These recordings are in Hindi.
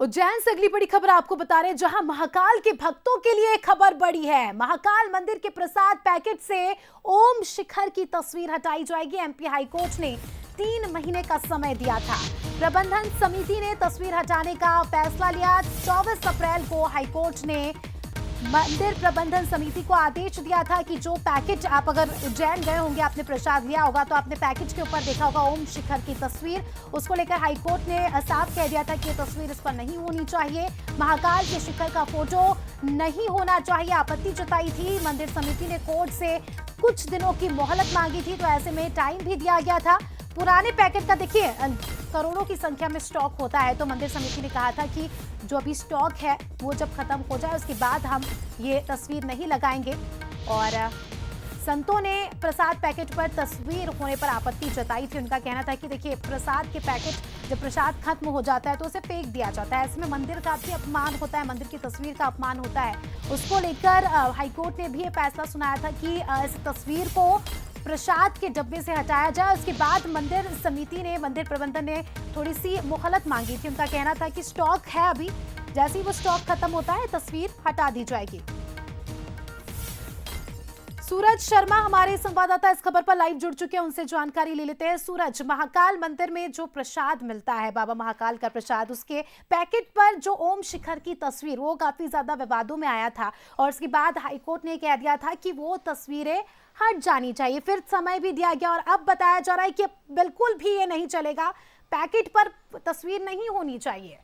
उज्जैन से अगली बड़ी खबर आपको बता रहे हैं, जहां महाकाल के भक्तों के लिए खबर बड़ी है। महाकाल मंदिर के प्रसाद पैकेट से ओम शिखर की तस्वीर हटाई जाएगी। एमपी हाईकोर्ट ने 3 महीने का समय दिया था। प्रबंधन समिति ने तस्वीर हटाने का फैसला लिया। 24 अप्रैल को हाईकोर्ट ने मंदिर प्रबंधन समिति को आदेश दिया था कि जो पैकेट, आप अगर उज्जैन गए होंगे, आपने प्रसाद लिया होगा तो आपने पैकेट के ऊपर देखा होगा ओम शिखर की तस्वीर। उसको लेकर हाईकोर्ट ने साफ कह दिया था कि ये तस्वीर इस पर नहीं होनी चाहिए, महाकाल के शिखर का फोटो नहीं होना चाहिए। आपत्ति जताई थी। मंदिर समिति ने कोर्ट से कुछ दिनों की मोहलत मांगी थी, तो ऐसे में टाइम भी दिया गया था। पुराने पैकेट का देखिए करोड़ों की संख्या में स्टॉक होता है, तो मंदिर समिति ने कहा था कि जो अभी स्टॉक है वो जब खत्म हो जाए उसके बाद हम ये तस्वीर नहीं लगाएंगे। और संतों ने प्रसाद पैकेट पर तस्वीर होने पर आपत्ति जताई थी। उनका कहना था कि देखिए, प्रसाद के पैकेट जब प्रसाद खत्म हो जाता है तो उसे फेंक दिया जाता है, ऐसे में मंदिर का भी अपमान होता है, मंदिर की तस्वीर का अपमान होता है। उसको लेकर हाईकोर्ट ने भी ये फैसला सुनाया था कि इस तस्वीर को प्रसाद के डब्बे से हटाया जाए। उसके बाद मंदिर समिति ने, मंदिर प्रबंधन ने थोड़ी सी मोहलत मांगी थी। उनका कहना था कि स्टॉक है, अभी जैसे ही वो स्टॉक खत्म होता है तस्वीर हटा दी जाएगी। सूरज शर्मा हमारे संवाददाता इस खबर पर लाइव जुड़ चुके हैं, उनसे जानकारी ले लेते हैं। सूरज, महाकाल मंदिर में जो प्रसाद मिलता है, बाबा महाकाल का प्रसाद, उसके पैकेट पर जो ओम शिखर की तस्वीर, वो काफी ज्यादा विवादों में आया था और उसके बाद हाईकोर्ट ने कह दिया था कि वो तस्वीरें हट जानी चाहिए। फिर समय भी दिया गया और अब बताया जा रहा है कि बिल्कुल भी ये नहीं चलेगा, पैकेट पर तस्वीर नहीं होनी चाहिए।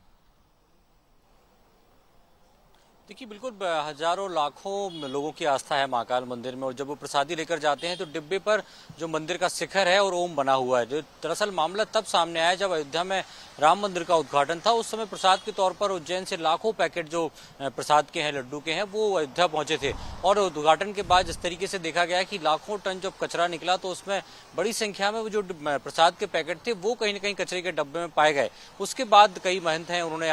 देखिए, बिल्कुल हजारों लाखों लोगों की आस्था है महाकाल मंदिर में, और जब वो प्रसादी लेकर जाते हैं तो डिब्बे पर जो मंदिर का शिखर है और ओम बना हुआ है। जो दरअसल मामला तब सामने आया जब अयोध्या में राम मंदिर का उद्घाटन था। उस समय प्रसाद के तौर पर उज्जैन से लाखों पैकेट जो प्रसाद के हैं, लड्डू के हैं, वो अयोध्या पहुंचे थे। और उद्घाटन के बाद जिस तरीके से देखा गया कि लाखों टन जब कचरा निकला तो उसमें बड़ी संख्या में वो जो प्रसाद के पैकेट थे वो कहीं ना कहीं कचरे के डब्बे में पाए गए। उसके बाद कई महंत हैं, उन्होंने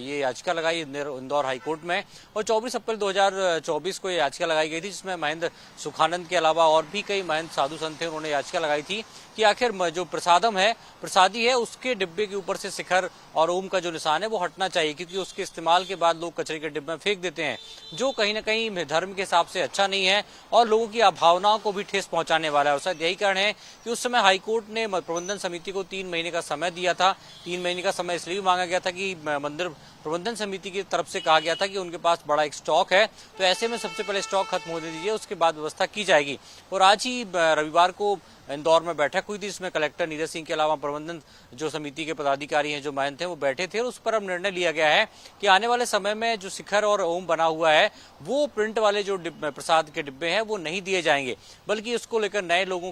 ये याचिका लगाई इंदौर हाईकोर्ट में, और 24 अप्रैल 2024 को ये याचिका लगाई गई थी, जिसमें महेंद्र सुखानंद के अलावा और भी कई महंत साधु संत थे। उन्होंने याचिका लगाई थी कि आखिर जो प्रसादी है उसके डिब्बे के ऊपर से शिखर और ओम का जो निशान है वो हटना चाहिए, क्योंकि उसके इस्तेमाल के बाद लोग कचरे के डिब्बे में फेंक देते हैं, जो कहीं ना कहीं धर्म के हिसाब से अच्छा नहीं है और लोगों की भावनाओं को भी ठेस पहुंचाने वाला है। और शायद यही कारण है कि उस समय हाईकोर्ट ने प्रबंधन समिति को 3 महीने का समय दिया था। 3 महीने का समय इसलिए मांगा गया था कि मंदिर प्रबंधन समिति की तरफ से कहा गया था कि उनके पास बड़ा एक स्टॉक है, तो ऐसे में सबसे पहले स्टॉक खत्म होने दीजिए, उसके बाद व्यवस्था की जाएगी। और आज ही रविवार को इंदौर में बैठक हुई थी, जिसमें कलेक्टर नीरज सिंह के अलावा प्रबंधन जो समिति के पदाधिकारी हैं, जो महंत हैं, वो बैठे थे। और उस पर अब निर्णय लिया गया है कि आने वाले समय में जो शिखर और ओम बना हुआ है वो प्रिंट वाले जो प्रसाद के डिब्बे हैं वो नहीं दिए जाएंगे, बल्कि इसको लेकर नए लोगों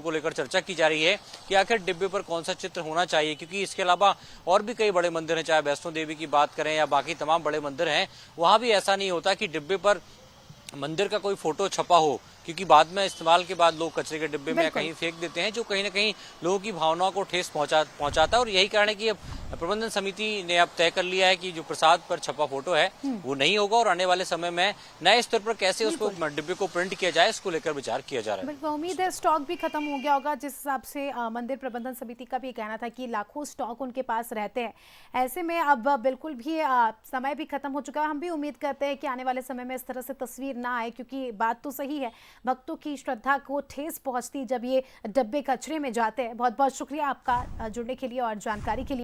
को लेकर चर्चा की जा रही है कि आखिर डिब्बे पर कौन सा चित्र होना चाहिए। क्योंकि इसके अलावा और भी कई बड़े मंदिर हैं, चाहे वैष्णो देवी की बात करें या बाकी तमाम बड़े मंदिर हैं, वहां भी ऐसा नहीं होता कि डिब्बे पर मंदिर का कोई फोटो छपा हो, क्योंकि बाद में इस्तेमाल के बाद लोग कचरे के डिब्बे में कहीं फेंक देते हैं, जो कहीं ना कहीं लोगों की भावनाओं को ठेस पहुंचाता है। और यही कारण है कि अब प्रबंधन समिति ने अब तय कर लिया है कि जो प्रसाद पर छपा फोटो है वो नहीं होगा, और आने वाले समय में नए स्तर पर कैसे उसको डिब्बे को प्रिंट किया जाए, इसको लेकर विचार किया जा रहा है। उम्मीद है स्टॉक भी खत्म हो गया होगा, जिस हिसाब से मंदिर प्रबंधन समिति का भी कहना था कि लाखों स्टॉक उनके पास रहते हैं। ऐसे में अब बिल्कुल भी समय भी खत्म हो चुका है। हम भी उम्मीद करते हैं कि आने वाले समय में इस तरह से तस्वीर ना आए, क्योंकि बात तो सही है, भक्तों की श्रद्धा को ठेस पहुंचती जब ये डब्बे कचरे में जाते हैं। बहुत बहुत शुक्रिया आपका जुड़ने के लिए और जानकारी के लिए।